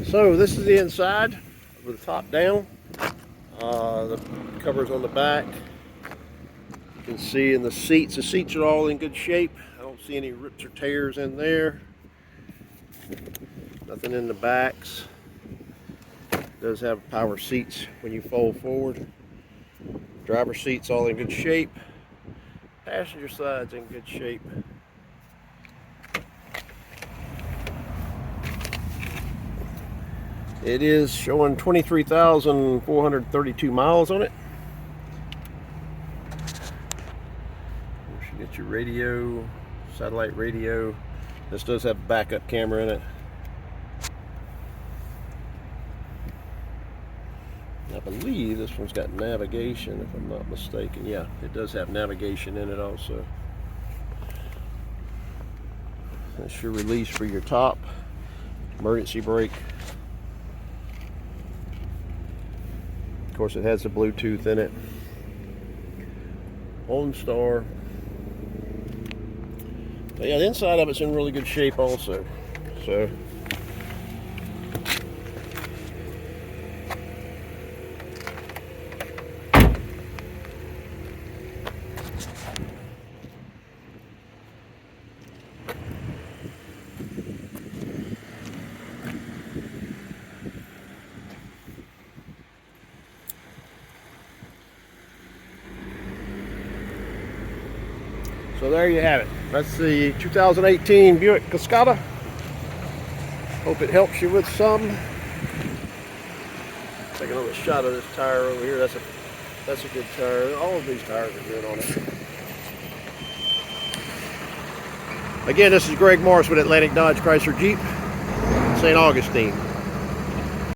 So this is the inside with the top down. The covers on the back. You can see in the seats are all in good shape. I don't see any rips or tears in there. Nothing in the backs. It does have power seats when you fold forward. Driver seats all in good shape. Passenger side's in good shape. It is showing 23,432 miles on it. You should get your radio, satellite radio. This does have a backup camera in it. I believe this one's got navigation, if I'm not mistaken. Yeah, it does have navigation in it also. That's your release for your top, emergency brake. Of course, it has the Bluetooth in it. OnStar. But yeah, the inside of it's in really good shape also. So there you have it. That's the 2018 Buick Cascada. Hope it helps you with some. Take another shot of this tire over here. That's a good tire. All of these tires are good on it. Again, this is Greg Morris with Atlantic Dodge Chrysler Jeep, St. Augustine.